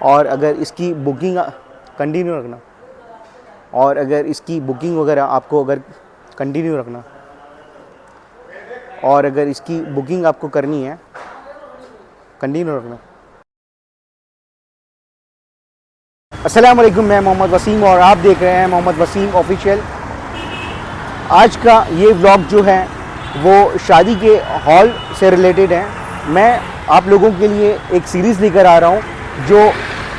और अगर इसकी बुकिंग कंटिन्यू रखना, और अगर इसकी बुकिंग वगैरह आपको अगर कंटिन्यू रखना, और अगर इसकी बुकिंग आपको करनी है कंटिन्यू रखना। अस्सलाम वालेकुम, मैं मोहम्मद वसीम और आप देख रहे हैं मोहम्मद वसीम ऑफिशियल। आज का ये व्लॉग जो है वो शादी के हॉल से रिलेटेड है। मैं आप लोगों के लिए एक सीरीज़ लेकर आ रहा हूँ जो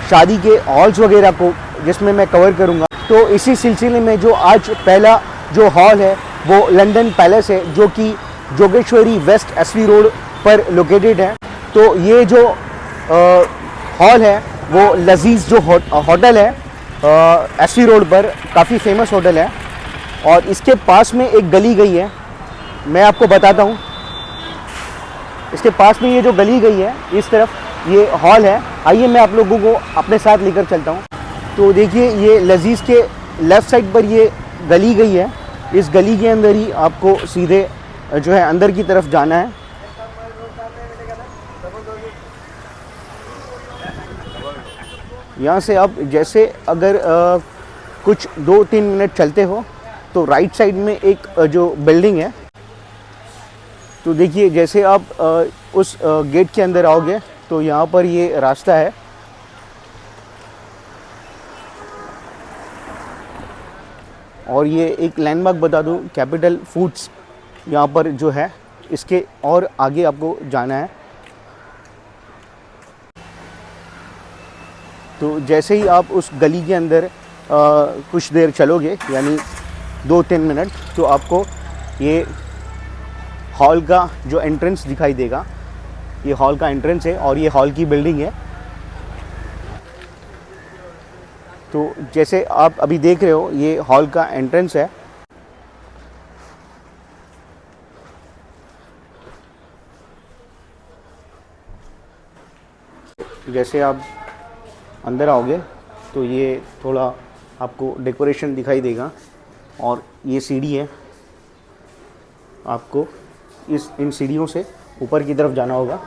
शादी के हॉल्स वगैरह को जिसमें मैं कवर करूँगा। तो इसी सिलसिले में जो आज पहला जो हॉल है वो लंदन पैलेस है, जो कि जोगेश्वरी वेस्ट एसवी रोड पर लोकेटेड है। तो ये जो हॉल है वो लजीज़ जो होटल है एसवी रोड पर, काफ़ी फेमस होटल है। और इसके पास में एक गली गई है, मैं आपको बताता हूँ। इसके पास में ये जो गली गई है इस तरफ ये हॉल है। आइए मैं आप लोगों को अपने साथ लेकर चलता हूँ। तो देखिए ये लजीज़ के लेफ़्ट साइड पर ये गली गई है। इस गली के अंदर ही आपको सीधे जो है अंदर की तरफ जाना है। यहाँ से आप जैसे अगर कुछ 2-3 मिनट चलते हो तो राइट साइड में एक जो बिल्डिंग है, तो देखिए जैसे आप उस गेट के अंदर आओगे तो यहाँ पर ये रास्ता है। और ये एक लैंडमार्क बता दूँ, कैपिटल फूड्स यहाँ पर जो है, इसके और आगे आपको जाना है। तो जैसे ही आप उस गली के अंदर कुछ देर चलोगे, यानी 2-3 मिनट, तो आपको ये हॉल का जो एंट्रेंस दिखाई देगा। ये हॉल का एंट्रेंस है और ये हॉल की बिल्डिंग है। तो जैसे आप अभी देख रहे हो ये हॉल का एंट्रेंस है। जैसे आप अंदर आओगे तो ये थोड़ा आपको डेकोरेशन दिखाई देगा और ये सीढ़ी है। आपको इन सीढ़ियों से ऊपर की तरफ जाना होगा।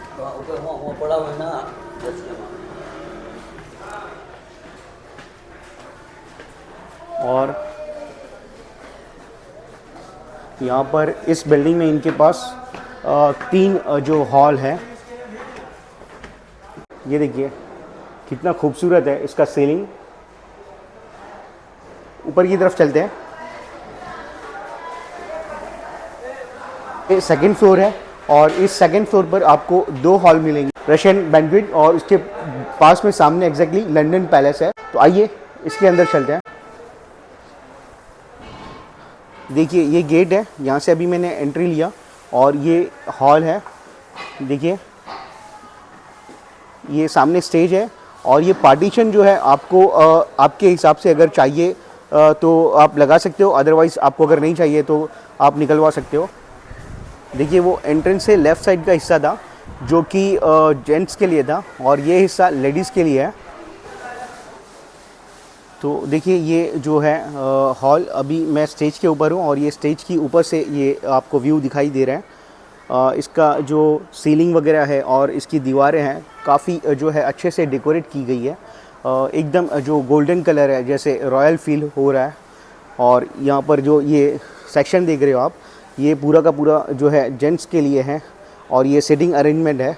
और यहाँ पर इस बिल्डिंग में इनके पास 3 जो हॉल है। ये देखिए कितना खूबसूरत है इसका सीलिंग। ऊपर की तरफ चलते हैं। ये सेकंड फ्लोर है और इस सेकंड फ्लोर पर आपको 2 हॉल मिलेंगे, रशियन बैंक्वेट और उसके पास में सामने एग्जैक्टली लंदन पैलेस है। तो आइए इसके अंदर चलते हैं। देखिए ये गेट है, यहाँ से अभी मैंने एंट्री लिया और ये हॉल है। देखिए ये सामने स्टेज है और ये पार्टीशन जो है आपको आपके हिसाब से अगर चाहिए तो आप लगा सकते हो, अदरवाइज़ आपको अगर नहीं चाहिए तो आप निकलवा सकते हो। देखिए वो एंट्रेंस से लेफ़्ट साइड का हिस्सा था जो कि जेंट्स के लिए था और ये हिस्सा लेडीज़ के लिए है। तो देखिए ये जो है हॉल, अभी मैं स्टेज के ऊपर हूँ और ये स्टेज की ऊपर से ये आपको व्यू दिखाई दे रहा है। इसका जो सीलिंग वगैरह है और इसकी दीवारें हैं काफ़ी जो है अच्छे से डेकोरेट की गई है। एकदम जो गोल्डन कलर है, जैसे रॉयल फील हो रहा है। और यहाँ पर जो ये सेक्शन देख रहे हो आप, ये पूरा का पूरा जो है जेंट्स के लिए है और ये सिटिंग अरेंजमेंट है।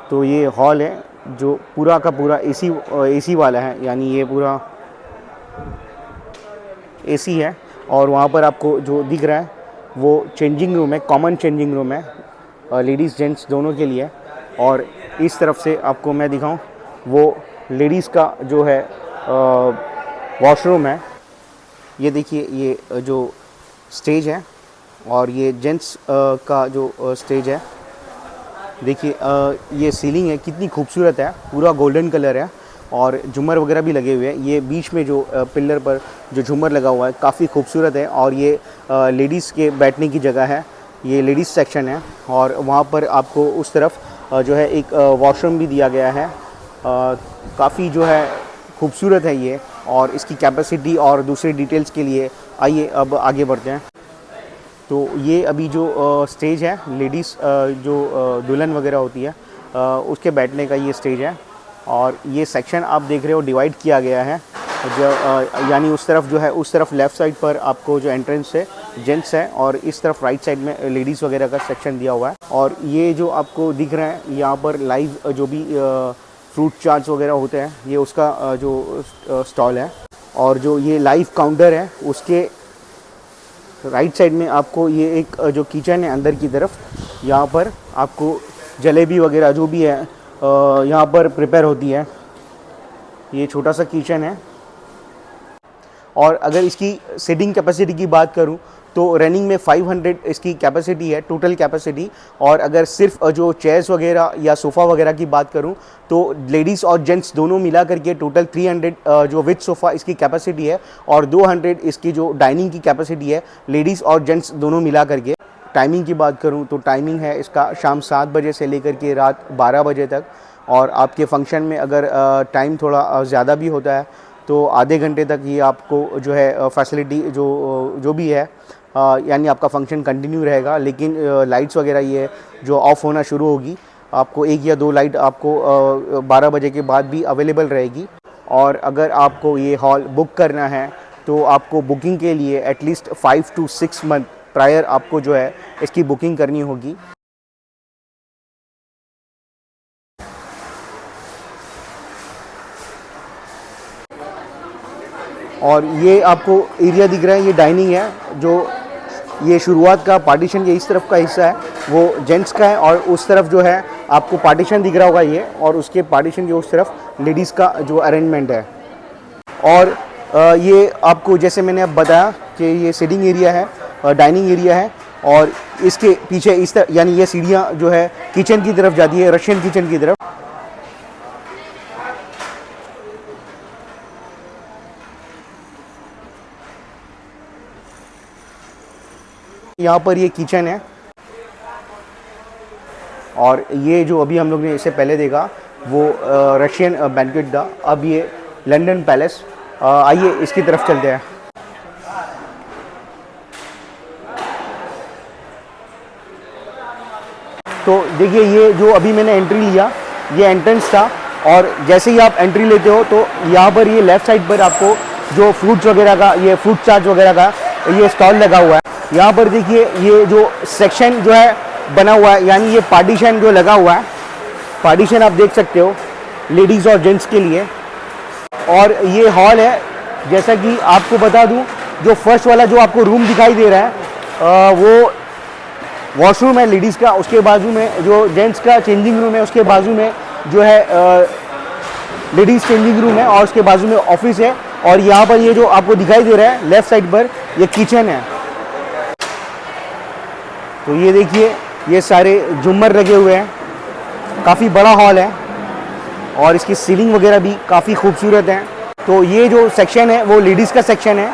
तो ये हॉल है जो पूरा का पूरा एसी वाला है, यानी ये पूरा एसी है। और वहाँ पर आपको जो दिख रहा है वो चेंजिंग रूम है, कॉमन चेंजिंग रूम है, लेडीज़ जेंट्स दोनों के लिए। और इस तरफ से आपको मैं दिखाऊं वो लेडीज़ का जो है वॉशरूम है। ये देखिए ये जो स्टेज है और ये जेंट्स का जो स्टेज है। देखिए ये सीलिंग है कितनी खूबसूरत है, पूरा गोल्डन कलर है और झूमर वगैरह भी लगे हुए हैं। ये बीच में जो पिलर पर जो झूमर लगा हुआ है काफ़ी खूबसूरत है। और ये लेडीज़ के बैठने की जगह है, ये लेडीज़ सेक्शन है। और वहाँ पर आपको उस तरफ जो है एक वॉशरूम भी दिया गया है। काफ़ी जो है खूबसूरत है ये, और इसकी कैपेसिटी और दूसरे डिटेल्स के लिए आइए अब आगे बढ़ते हैं। तो ये अभी जो स्टेज है, लेडीज़ जो दुल्हन वगैरह होती है उसके बैठने का ये स्टेज है। और ये सेक्शन आप देख रहे हो डिवाइड किया गया है, जो यानी उस तरफ जो है, उस तरफ लेफ़्ट साइड पर आपको जो एंट्रेंस है जेंट्स है, और इस तरफ राइट साइड में लेडीज़ वगैरह का सेक्शन दिया हुआ है। और ये जो आपको दिख रहा है यहाँ पर लाइव जो भी फ्रूट चाट्स वगैरह होते हैं, ये उसका जो स्टॉल है। और जो ये लाइव काउंटर है उसके राइट साइड में आपको ये एक जो किचन है अंदर की तरफ, यहाँ पर आपको जलेबी वगैरह जो भी है यहाँ पर प्रिपेयर होती है। ये छोटा सा किचन है। और अगर इसकी सीटिंग कैपेसिटी की बात करूँ तो रनिंग में 500 इसकी कैपेसिटी है, टोटल कैपेसिटी। और अगर सिर्फ जो चेयर्स वगैरह या सोफ़ा वगैरह की बात करूं तो लेडीज़ और जेंट्स दोनों मिला करके टोटल 300 जो विद सोफ़ा इसकी कैपेसिटी है, और 200 इसकी जो डाइनिंग की कैपेसिटी है, लेडीज़ और जेंट्स दोनों मिला करके। टाइमिंग की बात करूं तो टाइमिंग है इसका शाम 7 बजे से लेकर के रात 12 बजे तक। और आपके फंक्शन में अगर टाइम थोड़ा ज़्यादा भी होता है तो आधे घंटे तक ये आपको जो है फैसिलिटी जो भी है, यानी आपका फंक्शन कंटिन्यू रहेगा। लेकिन लाइट्स वगैरह ये जो ऑफ़ होना शुरू होगी, आपको 1 या 2 लाइट आपको 12 बजे के बाद भी अवेलेबल रहेगी। और अगर आपको ये हॉल बुक करना है तो आपको बुकिंग के लिए एटलीस्ट 5 to 6 मंथ प्रायर आपको जो है इसकी बुकिंग करनी होगी। और ये आपको एरिया दिख रहा है, ये डाइनिंग है। जो ये शुरुआत का पार्टीशन के इस तरफ का हिस्सा है वो जेंट्स का है, और उस तरफ जो है आपको पार्टीशन दिख रहा होगा ये, और उसके पार्टीशन के उस तरफ लेडीज़ का जो अरेंजमेंट है। और ये आपको जैसे मैंने अब बताया कि ये सिटिंग एरिया है, डाइनिंग एरिया है, और इसके पीछे इस तरह यानी ये सीढ़ियाँ जो है किचन की तरफ जाती है, रशियन किचन की तरफ। यहाँ पर ये किचन है। और ये जो अभी हम लोग ने इससे पहले देखा वो रशियन बैंक्वेट था, अब ये लंदन पैलेस। आइए इसकी तरफ चलते हैं। तो देखिए ये जो अभी मैंने एंट्री लिया, ये एंट्रेंस था। और जैसे ही आप एंट्री लेते हो तो यहाँ पर ये लेफ़्ट साइड पर आपको जो फ्रूट्स वगैरह का, ये फ्रूट चाट वगैरह का ये स्टॉल लगा हुआ है। यहाँ पर देखिए ये जो सेक्शन जो है बना हुआ है, यानी ये पार्टीशन जो लगा हुआ है, पार्टीशन आप देख सकते हो लेडीज़ और जेंट्स के लिए। और ये हॉल है, जैसा कि आपको बता दूं, जो फर्स्ट वाला जो आपको रूम दिखाई दे रहा है वो वॉशरूम है लेडीज़ का। उसके बाजू में जो जेंट्स का चेंजिंग रूम है, उसके बाजू में जो है लेडीज़ चेंजिंग रूम है, और उसके बाजू में ऑफिस है। और यहाँ पर ये जो आपको दिखाई दे रहा है लेफ़्ट साइड पर, ये किचन है। तो ये देखिए ये सारे झूमर लगे हुए हैं, काफ़ी बड़ा हॉल है, और इसकी सीलिंग वगैरह भी काफ़ी खूबसूरत है। तो ये जो सेक्शन है वो लेडीज़ का सेक्शन है,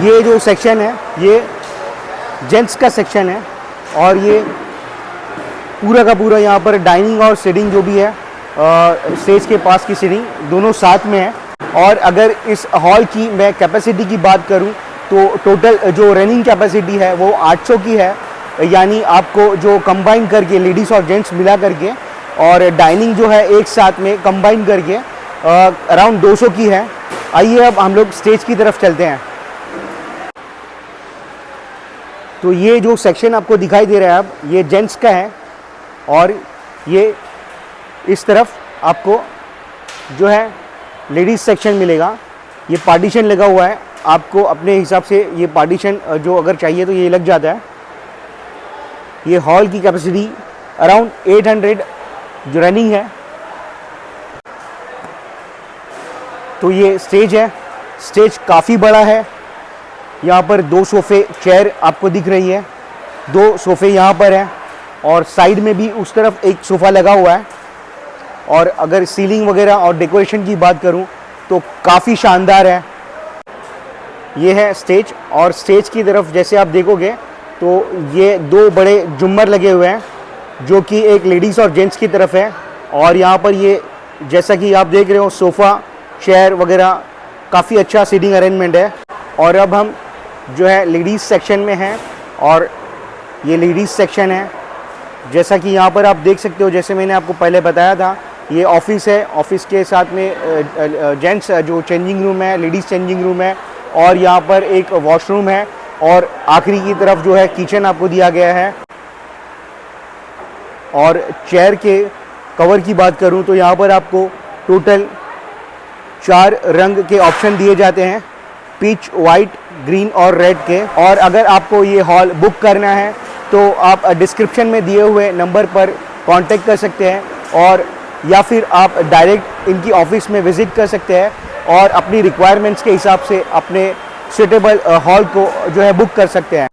ये जो सेक्शन है ये जेंट्स का सेक्शन है। और ये पूरा का पूरा यहाँ पर डाइनिंग और सीटिंग जो भी है, स्टेज के पास की सीटिंग दोनों साथ में है। और अगर इस हॉल की मैं कैपेसिटी की बात करूँ तो टोटल जो रनिंग कैपेसिटी है वो 800 की है, यानी आपको जो कंबाइन करके लेडीज़ और जेंट्स मिला करके और डाइनिंग जो है एक साथ में कंबाइन करके अराउंड 200 की है। आइए अब हम लोग स्टेज की तरफ चलते हैं। तो ये जो सेक्शन आपको दिखाई दे रहा है अब, ये जेंट्स का है, और ये इस तरफ आपको जो है लेडीज़ सेक्शन मिलेगा। ये पार्टीशन लगा हुआ है, आपको अपने हिसाब से ये पार्टीशन जो अगर चाहिए तो ये लग जाता है। ये हॉल की कैपेसिटी अराउंड 800 जो रनिंग है। तो ये स्टेज है, स्टेज काफ़ी बड़ा है। यहाँ पर 2 सोफ़े चेयर आपको दिख रही है, 2 सोफ़े यहाँ पर हैं, और साइड में भी उस तरफ एक सोफ़ा लगा हुआ है। और अगर सीलिंग वगैरह और डेकोरेशन की बात करूँ तो काफ़ी शानदार है। ये है स्टेज, और स्टेज की तरफ जैसे आप देखोगे तो ये 2 बड़े झूमर लगे हुए हैं, जो कि एक लेडीज़ और जेंट्स की तरफ है। और यहाँ पर ये जैसा कि आप देख रहे हो सोफ़ा चेयर वगैरह काफ़ी अच्छा सीटिंग अरेंजमेंट है। और अब हम जो है लेडीज़ सेक्शन में हैं, और ये लेडीज़ सेक्शन है। जैसा कि यहाँ पर आप देख सकते हो, जैसे मैंने आपको पहले बताया था, ये ऑफिस है। ऑफिस के साथ में जेंट्स जो चेंजिंग रूम है, लेडीज़ चेंजिंग रूम है, और यहाँ पर एक वॉशरूम है, और आखिरी की तरफ जो है किचन आपको दिया गया है। और चेयर के कवर की बात करूँ तो यहाँ पर आपको टोटल 4 रंग के ऑप्शन दिए जाते हैं, पीच, वाइट, ग्रीन और रेड के। और अगर आपको ये हॉल बुक करना है तो आप डिस्क्रिप्शन में दिए हुए नंबर पर कांटेक्ट कर सकते हैं, और या फिर आप डायरेक्ट इनकी ऑफिस में विज़िट कर सकते हैं और अपनी रिक्वायरमेंट्स के हिसाब से अपने सूटेबल हॉल को जो है बुक कर सकते हैं।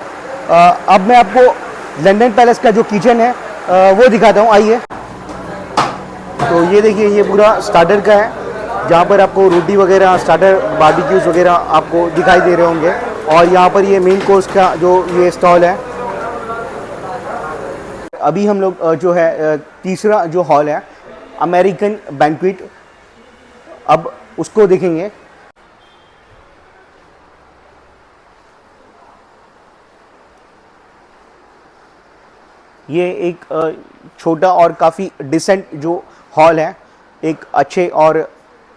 अब मैं आपको लंदन पैलेस का जो किचन है वो दिखाता हूँ, आइए। तो ये देखिए, ये पूरा स्टार्टर का है, जहाँ पर आपको रोटी वगैरह, स्टार्टर, बारबेक्यूज़ वगैरह आपको दिखाई दे रहे होंगे। और यहाँ पर ये मेन कोर्स का जो ये स्टॉल है। अभी हम लोग जो है तीसरा जो हॉल है, अमेरिकन बैंक्वेट, अब उसको देखेंगे। ये एक छोटा और काफ़ी डिसेंट जो हॉल है, एक अच्छे और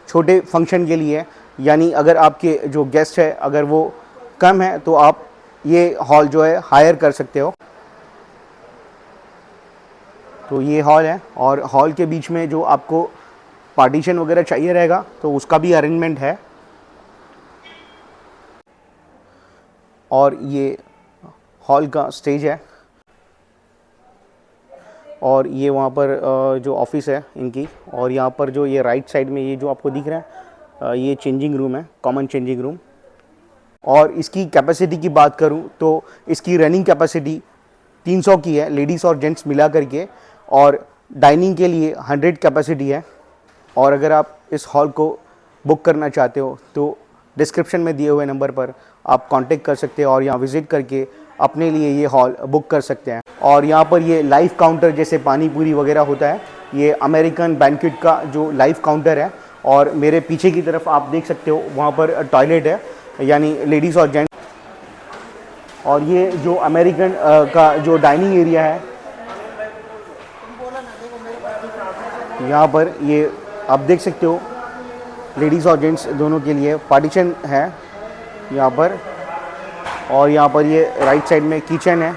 छोटे फंक्शन के लिए, यानी अगर आपके जो गेस्ट है अगर वो कम है तो आप ये हॉल जो है हायर कर सकते हो। तो ये हॉल है, और हॉल के बीच में जो आपको पार्टीशन वगैरह चाहिए रहेगा तो उसका भी अरेंजमेंट है। और ये हॉल का स्टेज है, और ये वहाँ पर जो ऑफिस है इनकी। और यहाँ पर जो ये राइट साइड में ये जो आपको दिख रहा है, ये चेंजिंग रूम है, कॉमन चेंजिंग रूम। और इसकी कैपेसिटी की बात करूँ तो इसकी रनिंग कैपेसिटी 300 की है, लेडीज़ और जेंट्स मिला करके, और डाइनिंग के लिए 100 कैपेसिटी है। और अगर आप इस हॉल को बुक करना चाहते हो तो डिस्क्रिप्शन में दिए हुए नंबर पर आप कांटेक्ट कर सकते हैं और यहाँ विज़िट करके अपने लिए ये हॉल बुक कर सकते हैं। और यहाँ पर ये लाइव काउंटर, जैसे पानी पूरी वगैरह होता है, ये अमेरिकन बैंक्वेट का जो लाइव काउंटर है। और मेरे पीछे की तरफ आप देख सकते हो, वहाँ पर टॉयलेट है, यानी लेडीज़ और जेंट्स। और ये जो अमेरिकन का जो डाइनिंग एरिया है, यहाँ पर ये आप देख सकते हो, लेडीज़ और जेंट्स दोनों के लिए पार्टीशन है यहाँ पर। और यहाँ पर ये राइट साइड में किचन है।